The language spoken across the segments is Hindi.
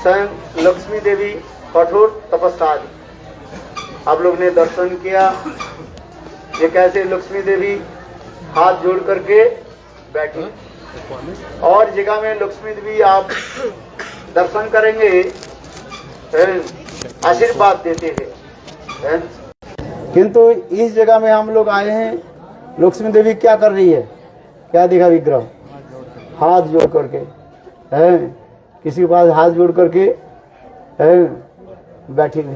स्वयं लक्ष्मी देवी कठोर तपस्या आदि आप लोग ने दर्शन किया। ये कैसे लक्ष्मी देवी हाथ जोड़ करके बैठी, और जगह में लक्ष्मी देवी आप दर्शन करेंगे आशीर्वाद देते हैं। किंतु इस जगह में हम लोग आए हैं, लक्ष्मी देवी क्या कर रही है? क्या दिखा विग्रह? हाथ जोड़ करके है, किसी के पास हाथ जोड़ करके है बैठी हुई।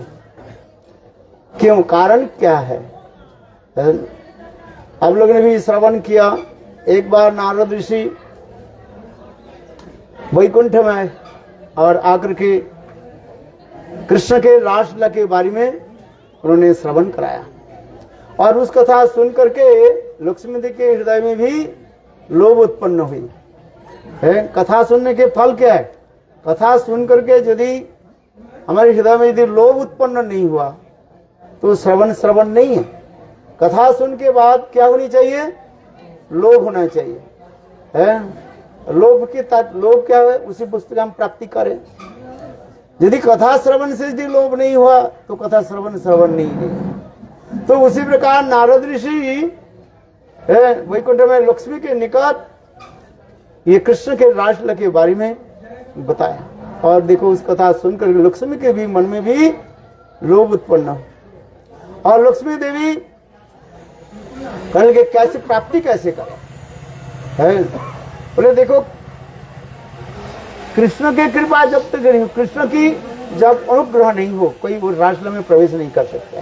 क्यों? कारण क्या है? आप लोगों ने भी श्रवण किया। एक बार नारद ऋषि वैकुंठ में और आकर के कृष्ण के रासलीला के बारे में उन्होंने श्रवण कराया, और उस कथा सुन करके लक्ष्मी देवी के हृदय में भी लोभ उत्पन्न हुई है। कथा सुनने के फल क्या है? कथा सुन करके यदि हमारे हृदय में यदि लोभ उत्पन्न नहीं हुआ तो श्रवण नहीं है। कथा सुन के बाद क्या होनी चाहिए? लोभ होना चाहिए है। लोभ क्या है? उसी पुस्तक हम प्राप्ति करें। यदि कथा श्रवण से यदि लोभ नहीं हुआ तो कथा श्रवण नहीं है। तो उसी प्रकार नारद ऋषि वैकुंठ में लक्ष्मी के निकट ये कृष्ण के रासलीला के बारे में बताया, और देखो उस कथा सुनकर लक्ष्मी के भी मन में भी लोभ उत्पन्न हो, और लक्ष्मी देवी कहने लगे कैसे प्राप्ति कैसे करें है? बोले देखो कृष्ण की कृपा जब तक नहीं हो, कृष्ण की जब अनुग्रह नहीं हो, कोई वो रासलीला में प्रवेश नहीं कर सकता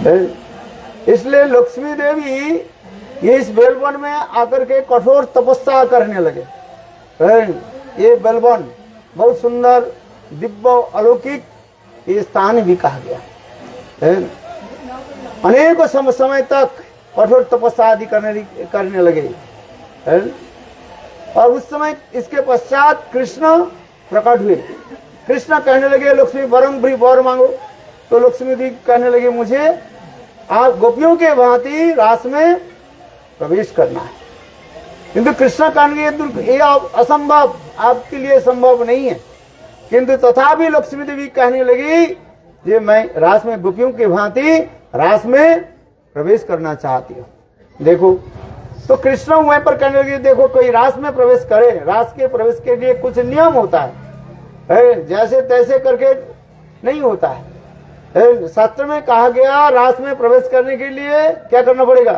है। इसलिए लक्ष्मी देवी ये इस बेलवन में आकर के कठोर तपस्या करने लगे। ये बेलवन बहुत सुंदर दिव्य अलौकिक ये स्थान भी कहा गया है। अनेक समय तक कठोर तपस्या आदि करने लगे है। और उस समय इसके पश्चात कृष्ण प्रकट हुए। कृष्ण कहने लगे लक्ष्मी वर मांगो, तो लक्ष्मी जी कहने लगे मुझे आप गोपियों के भांति रास में प्रवेश करना है। किंतु कृष्ण कहने ये असंभव, आपके लिए संभव नहीं है। किंतु तथापि लक्ष्मी देवी कहने लगी ये मैं रास में गोपियों के भांति रास में प्रवेश करना चाहती हूँ। देखो तो कृष्ण वहीं पर कहने लगे देखो कोई रास में प्रवेश करे, रास के प्रवेश के लिए कुछ नियम होता है, जैसे तैसे करके नहीं होता है। शास्त्र में कहा गया रास में प्रवेश करने के लिए क्या करना पड़ेगा?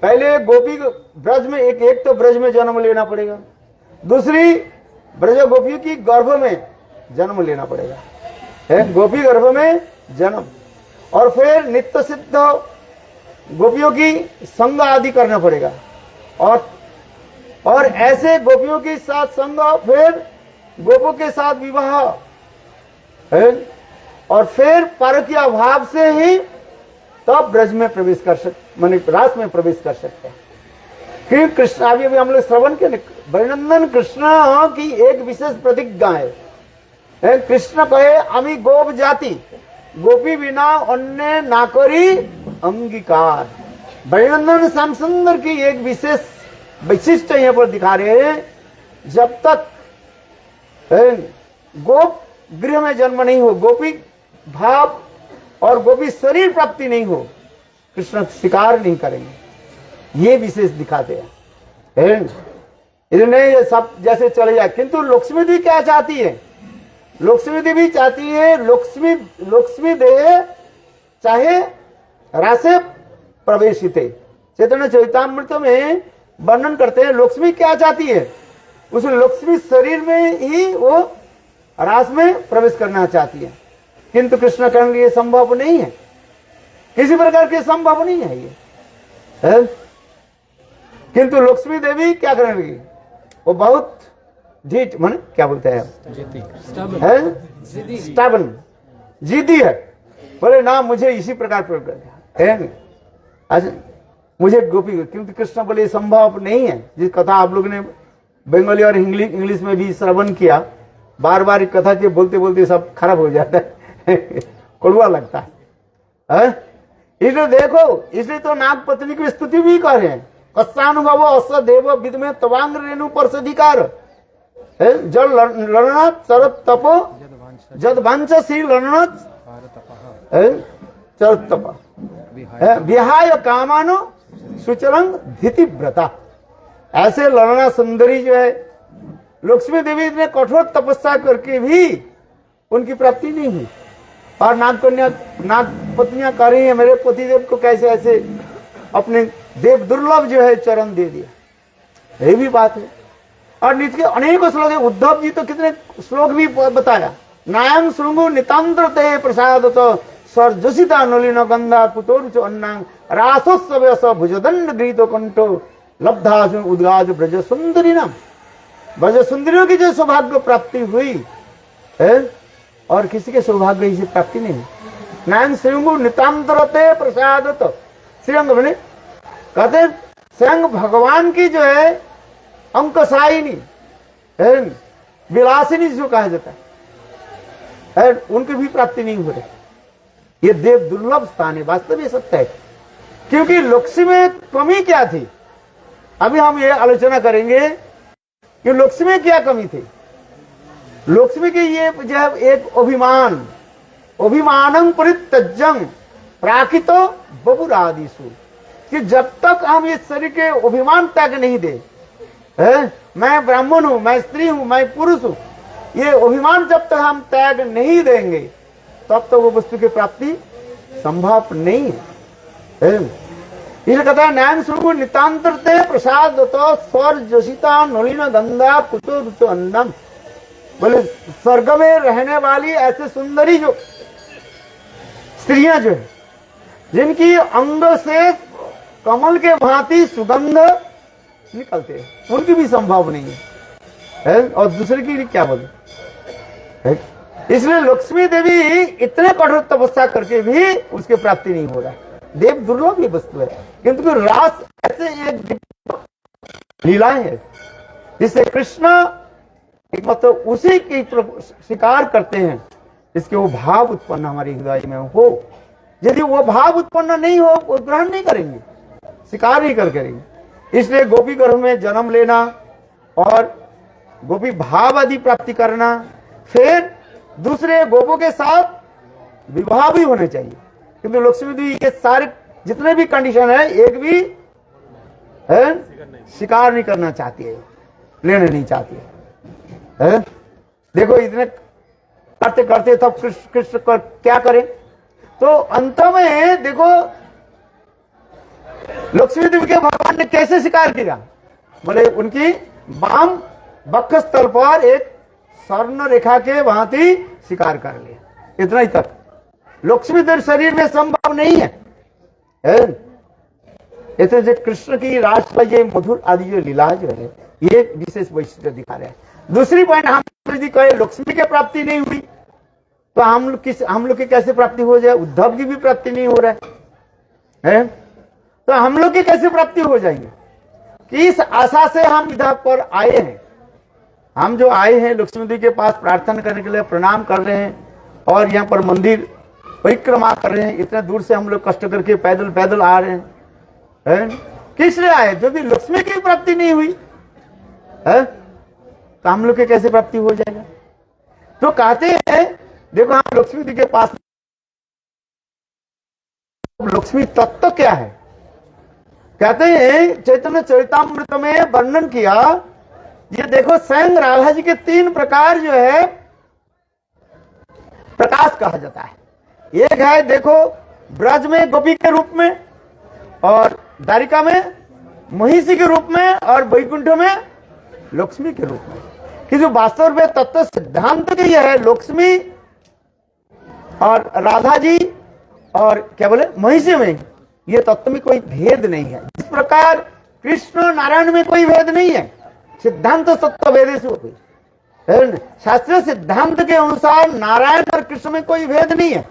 पहले गोपी ब्रज में एक तो ब्रज में जन्म लेना पड़ेगा, दूसरी ब्रज गोपियों की गर्भ में जन्म लेना पड़ेगा है, गोपी गर्भ में जन्म, और फिर नित्य सिद्ध गोपियों की संग आदि करना पड़ेगा, और ऐसे गोपियों के साथ संग, फिर गोपों के साथ विवाह है, और फिर परकीय भाव से ही तब ब्रज में प्रवेश कर सकते, माने रास में प्रवेश कर सकते हैं। क्योंकि कृष्ण अभी हम लोग श्रवण के वृंदावन कृष्ण की एक विशेष प्रतिज्ञा है। कृष्ण कहे अमी गोप जाति गोपी बिना अन्य ना करी अंगीकार। वृंदावन श्याम सुंदर की एक विशेष विशिष्ट यहाँ पर दिखा रहे हैं, जब तक गोप गृह में जन्म नहीं हो, गोपी भाव और गोपी शरीर प्राप्ति नहीं हो, कृष्ण स्वीकार नहीं करेंगे। ये विशेष दिखाते हैं। इन्हें सब जैसे चले जाए, किंतु लक्ष्मी देवी क्या चाहती है? लक्ष्मी देवी चाहती है लक्ष्मी देह चाहे रासे प्रवेशिते। चैतन्य चरितामृत में वर्णन करते हैं लक्ष्मी क्या चाहती है, उस लक्ष्मी शरीर में ही वो रास में प्रवेश करना चाहती है। किंतु कृष्ण कहने ये संभव नहीं है, किसी प्रकार के संभव नहीं है ये है? किंतु लक्ष्मी देवी क्या करने लगी? वो बहुत ढीठ मन क्या बोलते हैं स्टबन जिद्दी है। बोले ना मुझे इसी प्रकार है, आज मुझे गोपी, क्योंकि कृष्ण बोले संभव नहीं है। जिस कथा आप लोगों ने बंगाली और इंग्लिश में भी श्रवण किया, बार बार कथा के बोलते बोलते सब खराब हो जाता है कड़वा लगता है। इसलिए देखो, इसलिए तो नाग पत्नी की स्तुति भी कर रहे हैं, कस्यानुभव अस देव विद में तवांग रेणु पर अधिकार जल लड़नत शरत तपो जद वांछा श्री लड़नत शरत तप विहाय कामानो सुचरंग धीति व्रता। ऐसे लड़ना सुंदरी जो है लक्ष्मी देवी ने कठोर तपस्या करके भी उनकी प्राप्ति नहीं हुई। और नाग पत्नियां कह रही है मेरे पतिदेव को कैसे ऐसे अपने देव दुर्लभ जो है चरण दे दिया। यही भी बात है। और नित्य के अनेकों श्लोक है। उद्धव जी तो कितने श्लोक भी बताया। नायम श्रृंगु नितांत्र ते प्रसाद तो सर्जसिता नलिन गंधा पुतोरुच अन्नांग रासोत्सव स भुजदंड गृहीतो कंठो लब्धा उद्गाज ब्रज सुंदरी नाम। ब्रज सुंदरियों की जो सौभाग्य प्राप्ति हुई है और किसी के सौभाग्य इसे प्राप्ति नहीं। नायम श्रृंगु नितांतरते प्रसाद तो श्रीअंग बने कहते स्वयं भगवान की जो है अंकसायिनी है विलासिनी जो कहा जाता है उनकी भी प्राप्ति नहीं हो रही। ये देव दुर्लभ स्थान है। वास्तव में सत्य है। क्योंकि लक्ष्मी में कमी क्या थी अभी हम ये आलोचना करेंगे कि लक्ष्मी में क्या कमी थी। लक्ष्मी की ये जो है एक अभिमानं परित्यज्यं प्राकृतो बबुरादिषु कि जब तक हम इस शरीर के अभिमान त्याग नहीं दे मैं ब्राह्मण हूं मैं स्त्री हूं मैं पुरुष हूं ये अभिमान जब तक हम त्याग नहीं देंगे तब तो वो वस्तु की प्राप्ति संभव नहीं है। ये कहता है नैन सुरु नितांतरते प्रसाद तो स्वर जोशिता नलिन गंधा पुतो रुचो अन्नम। बोले स्वर्ग में रहने वाली ऐसे सुंदरी जो स्त्रियां जो है जिनकी अंग से कमल के भांति सुगंध निकलते हैं उनकी भी संभव नहीं है और दूसरे की क्या बोले। इसलिए लक्ष्मी देवी इतने कठोर तपस्या करके भी उसकी प्राप्ति नहीं हो रहा है। देव दुर्लभ ही वस्तु है किंतु रास ऐसे एक लीलाएं है जिससे कृष्ण एक मतलब उसी की स्वीकार करते हैं इसके वो भाव उत्पन्न हमारे हृदय में हो। यदि वो भाव उत्पन्न नहीं हो वो ग्रहण नहीं करेंगे स्वीकार नहीं करेंगे। इसलिए गोपी गर्भ में जन्म लेना और गोपी भाव आदि प्राप्ति करना फिर दूसरे गोपों के साथ विवाह भी होने चाहिए। किंतु लक्ष्मी देवी के सारे जितने भी कंडीशन है एक भी स्वीकार नहीं करना चाहती है लेने नहीं चाहती है। देखो इतने करते करते तब कृष्ण क्या करें तो अंत में देखो लक्ष्मी देवी के भगवान ने कैसे स्वीकार किया। बोले उनकी वाम वक्षस्थल पर एक स्वर्ण रेखा के भांति स्वीकार कर लिया। इतना ही तक लक्ष्मी देवी शरीर में संभव नहीं है। इतने जो कृष्ण की रास ये मधुर आदि जो लीला जो है ये विशेष वैशिष्ट्य दिखा रहे हैं। दूसरी पॉइंट हम यदि कहे लक्ष्मी की प्राप्ति नहीं हुई तो हम लोग की कैसे प्राप्ति हो जाए। उद्धव की भी प्राप्ति नहीं हो रहा है तो हम लोग की कैसे प्राप्ति हो जाएंगे। किस आशा से हम इधर पर आए हैं। हम जो आए हैं लक्ष्मी देवी के पास प्रार्थना करने के लिए प्रणाम कर रहे हैं और यहाँ पर मंदिर परिक्रमा कर रहे हैं। इतने दूर से हम लोग कष्ट करके पैदल पैदल आ रहे हैं किस लिए आए। जो भी लक्ष्मी की प्राप्ति नहीं हुई है तो हम लोग की कैसे प्राप्ति हो जाएगा। तो कहते हैं देखो हम लक्ष्मी देवी के पास लक्ष्मी तत्व क्या है। कहते हैं चैतन्य चरितामृत में वर्णन किया ये देखो स्वयं राधा जी के 3 प्रकार जो है प्रकाश कहा जाता है। एक है देखो ब्रज में गोपी के रूप में और द्वारिका में महिषी के रूप में और वैकुंठ में लक्ष्मी के रूप में। कि जो वास्तव में तत्व सिद्धांत के है लक्ष्मी और राधा जी और क्या बोले महिषी में ये तत्व में कोई भेद नहीं है। इस प्रकार कृष्ण नारायण में कोई भेद नहीं है। सिद्धांत तत्व भेद से शास्त्रीय सिद्धांत के अनुसार नारायण और कृष्ण में कोई भेद नहीं है।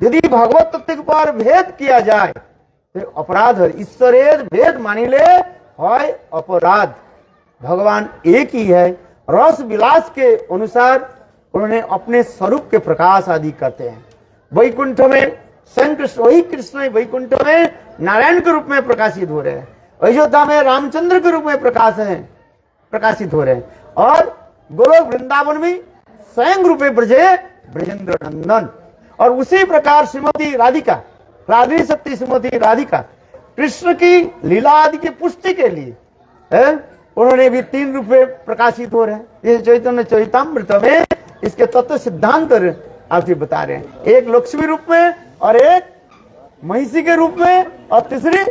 यदि भगवत तत्व पर भेद किया जाए तो अपराध है। ईश्वरेर भेद मानी ले है अपराध। भगवान एक ही है। रस विलास के अनुसार उन्होंने अपने स्वरूप के प्रकाश आदि करते हैं। वैकुंठ में स्वयं कृष्ण वही कृष्ण वैकुंठ में नारायण के रूप में प्रकाशित हो रहे हैं। अयोध्या में रामचंद्र के रूप में प्रकाशित हो रहे हैं। और गोलोक वृंदावन में स्वयं रूपे ब्रजे ब्रजेंद्र नंदन। और उसी प्रकार श्रीमती राधिका, राधे सत्य श्रीमती राधिका कृष्ण की लीला आदि की पुष्टि के लिए उन्होंने भी 3 रूप में प्रकाशित हो रहे हैं। ये चैतन्य चरितामृत में इसके तत्व सिद्धांत आपसे बता रहे हैं, एक लक्ष्मी रूप में और एक महिषी के रूप में और तीसरी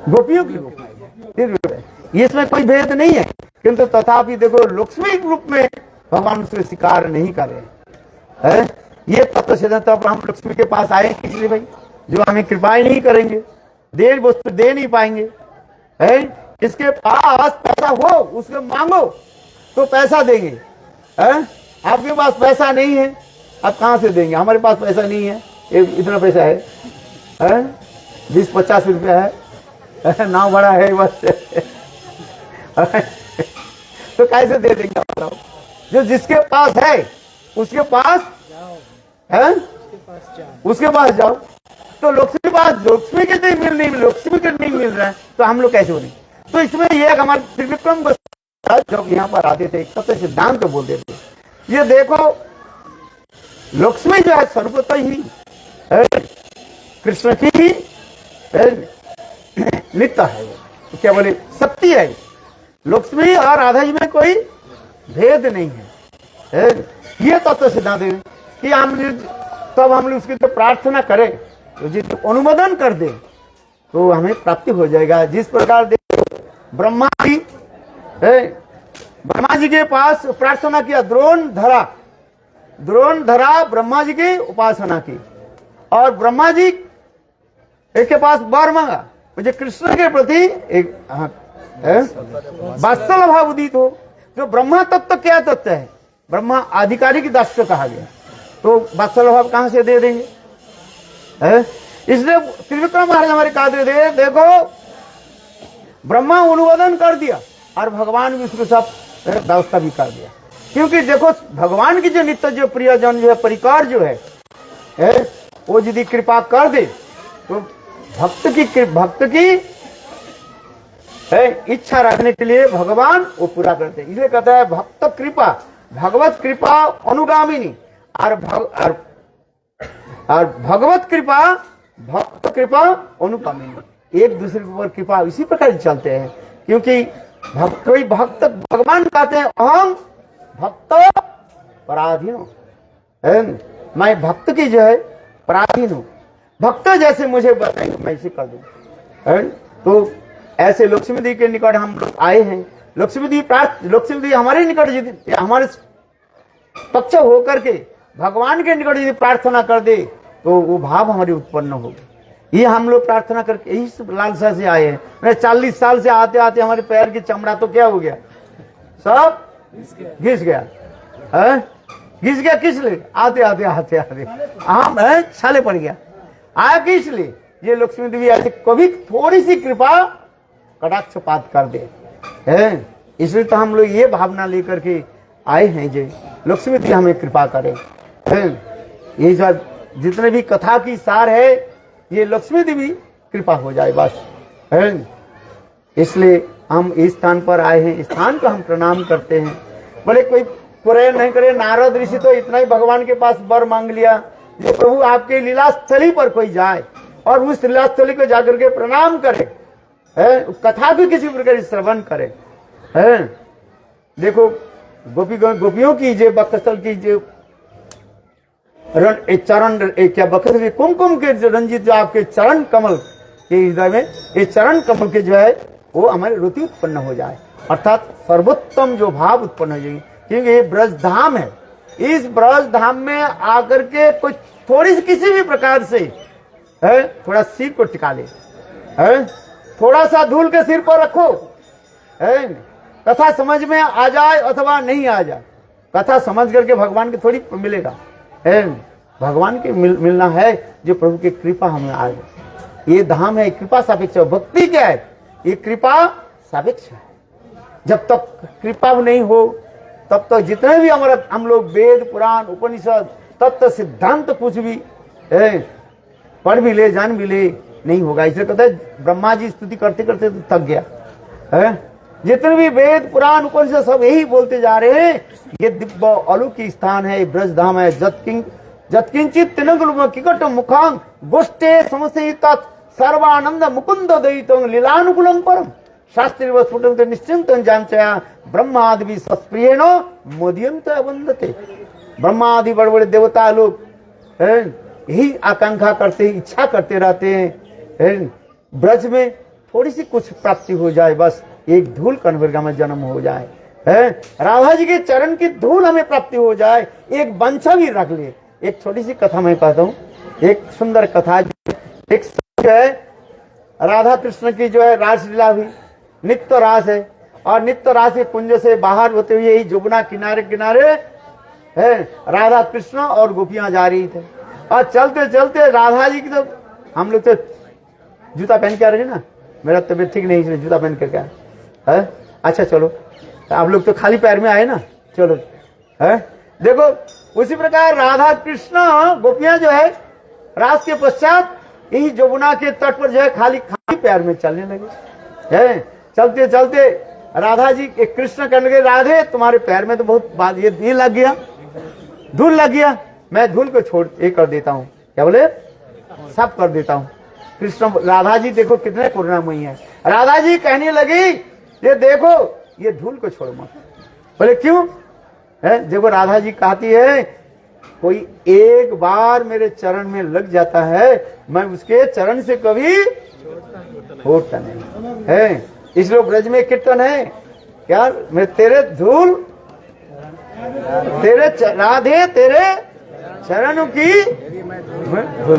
गोपियों के रूप में, 3 रूप है। इसमें कोई भेद नहीं है, किंतु तथापि देखो लक्ष्मी रूप में भगवान उसको स्वीकार नहीं कर रहे हैं। ये तत्व सिद्धांत, तब हम लक्ष्मी के पास आए इसलिए भाई जो हमें कृपाएं नहीं करेंगे, दे वस्तु दे नहीं पाएंगे। किसके पास पैसा हो उसको मांगो तो पैसा देंगे। आपके पास पैसा नहीं है, आप कहां से देंगे? हमारे पास पैसा नहीं है, इतना पैसा है 20-50 रुपया है, नाव बड़ा है बस तो कैसे दे देंगे आप बताओ? जो जिसके पास है उसके पास है, उसके पास जाओ। तो लक्ष्मी पास लक्ष्मी के नहीं मिल रहा है तो हम लोग कैसे हो रहे? तो इसमें ये हमारे त्रिविक्रम जब यहाँ पर आते थे सबसे सिद्धांत तो बोलते थे, ये देखो लक्ष्मी जो है सर्वतः ही कृष्ण की ही नित्य है, तो क्या बोले सत्य है। लक्ष्मी और राधा जी में कोई भेद नहीं है। ये तत्व सिद्धांत है कि हम तब हम लोग उसकी तो प्रार्थना करें तो जिस अनुमोदन कर दे तो हमें प्राप्ति हो जाएगा। जिस प्रकार देखो ब्रह्मा जी के पास प्रार्थना किया, द्रोण धरा ब्रह्मा जी की उपासना की और ब्रह्मा जी एक के पास वर मांगा, मुझे कृष्ण के प्रति एक वात्सल भाव उदित हो। जो ब्रह्मा तत्व क्या तत्व है? ब्रह्मा आधिकारिक दास्य कहा गया, तो वात्सल भाव कहां से दे देंगे? इसलिए त्रिविक्रम महाराज हमारे कादरे दे, देखो ब्रह्मा अनुमोदन कर दिया और भगवान भी उसके साथ व्यवस्था भी कर दिया। क्योंकि देखो भगवान की जो नित्य जो प्रियजन जो है परिकार जो है वो यदि कृपा कर दे तो भक्त की इच्छा रखने के लिए भगवान वो पूरा करते हैं। इसलिए कहता है भक्त कृपा भगवत कृपा अनुगामिनी और भगवत कृपा भक्त कृपा अनुगामिनी, एक दूसरे के ऊपर कृपा इसी प्रकार चलते हैं। क्योंकि कोई भक्त भगवान कहते हैं अहम भक्त पराधीन हूं, मैं भक्त की जो है पराधीन हूं, भक्त जैसे मुझे बताएंगे मैं इसे कर दूं। तो ऐसे लक्ष्मी दी के निकट हम लोग आए हैं। लक्ष्मी दी हमारे निकट हमारे पक्ष होकर के भगवान के निकट यदि प्रार्थना कर दे तो वो भाव हमारी उत्पन्न होगी। ये हम लोग प्रार्थना करके यही लालसा से आए हैं। मैं 40 साल से आते आते हमारे पैर की चमड़ा तो क्या हो गया, सब घिस गया। घिस गया किस लिए? आते आम छाले पड़ गया। आया किस लिए? ये लक्ष्मी देवी ऐसे कभी थोड़ी सी कृपा कटाक्षपात कर दे, इसलिए तो हम लोग ये भावना लेकर के आए हैं जे लक्ष्मी देवी हमें कृपा करे। ये सब जितने भी कथा की सार है ये लक्ष्मी देवी कृपा हो जाए बस। इसलिए हम इस स्थान पर आए हैं, इस स्थान को हम प्रणाम करते हैं। बोले कोई प्रेयर नहीं करे, नारद ऋषि तो इतना ही भगवान के पास वर मांग लिया जो प्रभु आपके लीला स्थली पर कोई जाए और उस लीला स्थली को जाकर के प्रणाम करे, कथा भी किसी प्रकार श्रवण करे। देखो गोपियों की जो बकस्थल की जो चरण क्या बकस्थल कुमकुम के जो रंजित जो आपके चरण कमल के हृदय में ये चरण कमल के जो है वो हमारे रुचि उत्पन्न हो जाए, अर्थात सर्वोत्तम जो भाव उत्पन्न हो जाएगी। क्योंकि ये ब्रज धाम है, इस ब्रज धाम में आकर के कोई थोड़ी सी किसी भी प्रकार से थोड़ा सिर को टिका ले, थोड़ा सा धूल के सिर पर रखो, कथा समझ में आ जाए अथवा नहीं आ जाए, कथा समझ करके भगवान की थोड़ी मिलेगा। भगवान के मिलना है जो प्रभु की कृपा हमें आ जाए। ये धाम है कृपा सापेक्ष। भक्ति क्या है? ये कृपा सापेक्ष है। जब तक कृपा नहीं हो तब तक जितने भी हमारा हम लोग वेद पुराण उपनिषद तत्व सिद्धांत कुछ भी पढ़ भी ले जान भी ले नहीं होगा। इसलिए कहते हैं ब्रह्मा जी स्तुति करते करते तो थक गया, जितने भी वेद पुराण उपनिषद सब यही बोलते जा रहे हैं, ये दिव्य अलौकिक स्थान है, ब्रज धाम है। जत्किंचित तिनगुल किकट मुखांग गोष्ठे समसेत सर्वानंद मुकुंद दयितं लीलानुकूलम परम शास्त्री व स्फुटंत निश्चिंत जानचया ब्रह्मादि सत्प्रियेण मोदियंत वंदते। ब्रह्मादि बड़े बड़े देवता लोग यही आकांक्षा करते, इच्छा करते रहते हैं, ब्रज में थोड़ी सी कुछ प्राप्ति हो जाए, बस एक धूल कनवर्गा में जन्म हो जाए, राधा जी के चरण की धूल हमें प्राप्ति हो जाए, एक वंशा भी रख ले। एक छोटी सी कथा मैं कहता हूँ, एक सुंदर कथा। एक है राधा कृष्ण की जो है रासलीला हुई, नित्य रास है, और नित्य रास के कुंज से बाहर होते हुए यही जमुना किनारे किनारे है राधा कृष्ण और गोपियां जा रही थे। और चलते चलते राधा जी की तो हम लोग तो जूता पहन के आ रहे ना, मेरा तबीयत ठीक नहीं इसलिए जूता पहन कर क्या है। अच्छा चलो, आप लोग तो खाली पैर में आए ना, चलो है। देखो उसी प्रकार राधा कृष्ण गोपियां जो है रास के पश्चात यही जमुना के तट पर जो है खाली पैर में चलने लगे है। चलते चलते राधा जी कृष्ण कहने लगे, राधे तुम्हारे पैर में तो बहुत बात ये लग गया, धूल लग गया, मैं धूल को छोड़ ये कर देता हूँ, क्या बोले, सब कर देता हूँ। कृष्ण राधा जी देखो कितने करुणामयी है। राधा जी कहने लगी, ये देखो ये धूल को छोड़ मत। बोले क्यों है? देखो राधा जी कहती है, कोई एक बार मेरे चरण में लग जाता है, मैं उसके चरण से कभी छोड़ता नहीं है। इसलिए ब्रज में कीर्तन है क्या, मैं तेरे धूल तेरे राधे तेरे चरणों की धूल।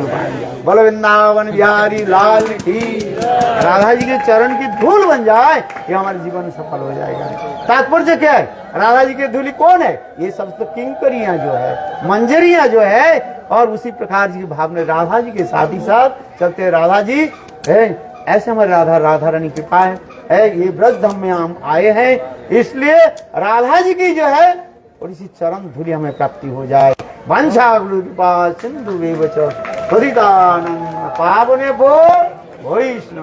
बोलो वृंदावन बिहारी लाल की। राधा जी के चरण की धूल बन जाए, ये हमारे जीवन सफल हो जाएगा। तात्पर्य क्या है, राधा जी की धूली कौन है, ये सब तो किंकरियां जो है, मंजरियां जो है, और उसी प्रकार की भावना राधा जी के साथ ही साथ चलते राधा जी है। ऐसे हमारे राधा रानी कृपा है, ये ब्रज धाम में हम आए हैं, इसलिए राधा जी की जो है थोड़ी सी चरण धूली हमें प्राप्ति हो जाए। वंशा सिंधु पतितानंद पावने भो वैष्णव।